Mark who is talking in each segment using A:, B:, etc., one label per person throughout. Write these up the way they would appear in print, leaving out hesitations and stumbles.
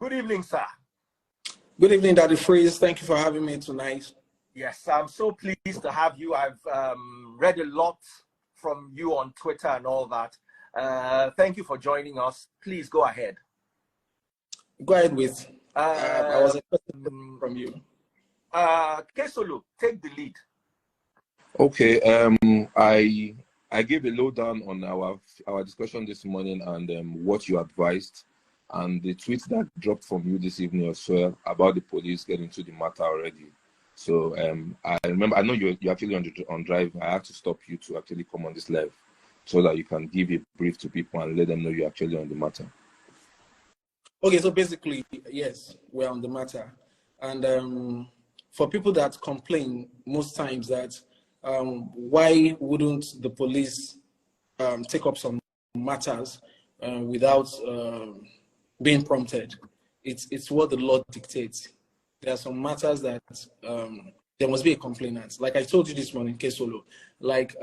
A: Good evening, sir.
B: Good evening, Daddy Freeze. Thank you for having me tonight.
A: Yes, I'm so pleased to have you. I've read a lot from you on Twitter and all that. Thank you for joining us. Please go ahead.
B: Go ahead with. I was expecting from you.
A: Kesolo, take the lead.
C: Okay. I gave a lowdown on our discussion this morning and what you advised, and the tweet that dropped from you this evening as well about the police getting to the matter already. So I remember, I know you're actually on drive. I had to stop you to actually come on this live so that you can give a brief to people and let them know you're actually on the matter.
B: Okay, so basically, yes, we're on the matter. And for people that complain most times that why wouldn't the police take up some matters without being prompted? It's what the law dictates. There are some matters that there must be a complainant. Like I told you this morning, Kesolo, like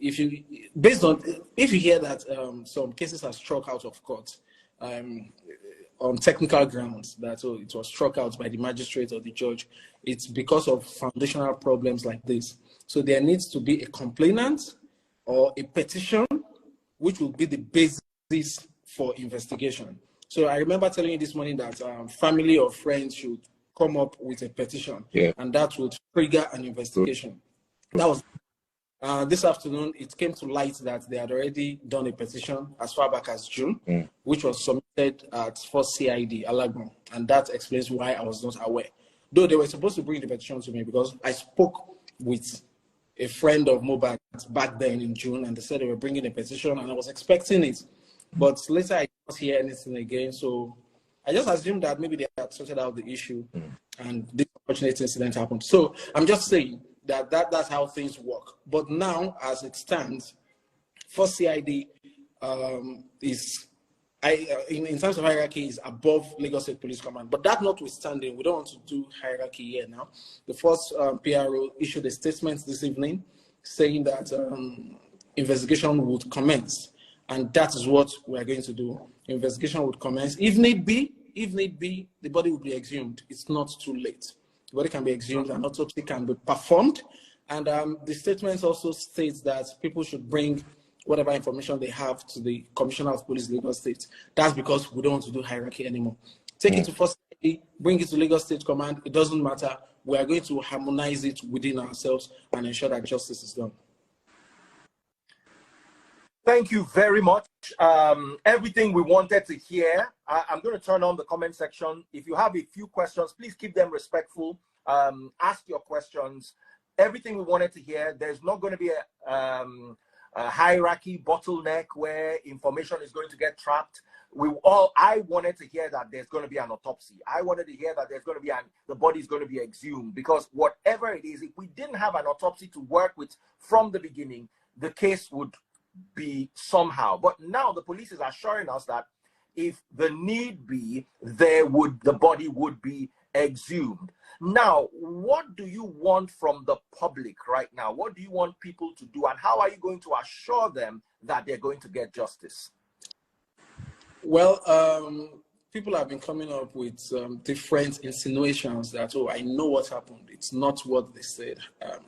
B: if you hear that some cases are struck out of court on technical grounds, that it was struck out by the magistrate or the judge, it's because of foundational problems like this. So there needs to be a complainant or a petition, which will be the basis for investigation. So I remember telling you this morning that family or friends should come up with a petition, and that would trigger an investigation. That was this afternoon. It came to light that they had already done a petition as far back as June, which was submitted at First CID Alagbon, and that explains why I was not aware. Though they were supposed to bring the petition to me because I spoke with a friend of Mohbad back then in June, and they said they were bringing a petition, and I was expecting it, but later I didn't hear anything again. So I just assumed that maybe they had sorted out the issue and this unfortunate incident happened. So I'm just saying that that's how things work. But now, as it stands, First CID is, in terms of hierarchy, is above Lagos State Police Command. But that notwithstanding, we don't want to do hierarchy here now. The first PRO issued a statement this evening saying that investigation would commence. And that is what we're going to do. Investigation would commence. If need be, the body will be exhumed. It's not too late. The body can be exhumed and autopsy can be performed. And the statement also states that people should bring whatever information they have to the Commissioner of Police Lagos State. That's because we don't want to do hierarchy anymore. Take it to First CID, bring it to Lagos State Command. It doesn't matter. We are going to harmonize it within ourselves and ensure that justice is done.
A: Thank you very much. Everything we wanted to hear. I'm going to turn on the comment section. If you have a few questions, please keep them respectful. Ask your questions. Everything we wanted to hear. There's not going to be a hierarchy bottleneck where information is going to get trapped. I wanted to hear that there's going to be an autopsy. I wanted to hear that there's going to be the body is going to be exhumed, because whatever it is, if we didn't have an autopsy to work with from the beginning, the case would be somehow. But now the police is assuring us that if the need be, the body would be exhumed. Now, what do you want from the public right now? What do you want people to do, and how are you going to assure them that they're going to get justice?
B: Well, people have been coming up with different insinuations that, oh, I know what happened. It's not what they said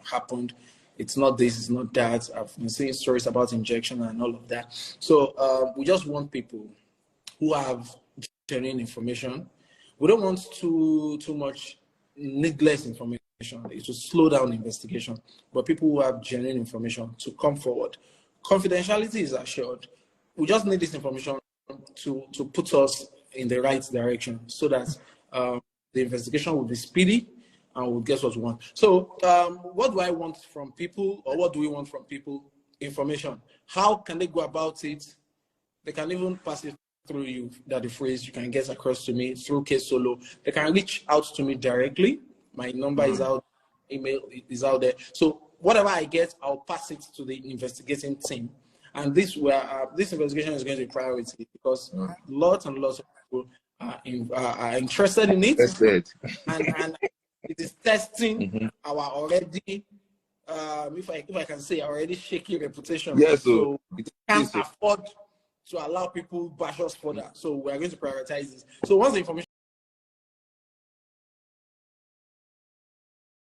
B: happened. It's not this, it's not that. I've been seeing stories about injection and all of that. So we just want people who have genuine information. We don't want too much needless information. It will slow down investigation. But people who have genuine information to come forward. Confidentiality is assured. We just need this information to put us in the right direction so that the investigation will be speedy and we'll get what we want. So what do I want from people, or what do we want from people? Information. How can they go about it? They can even pass it through you, that the phrase you can get across to me through Kesolo. They can reach out to me directly. My number is out, email is out there. So whatever I get, I'll pass it to the investigating team. And this investigation is going to be priority because lots and lots of people are interested in it. And it is testing our already, if I can say, already shaky reputation.
C: Yes,
B: so we can't afford to allow people bash us further. So we are going to prioritize this. So once the information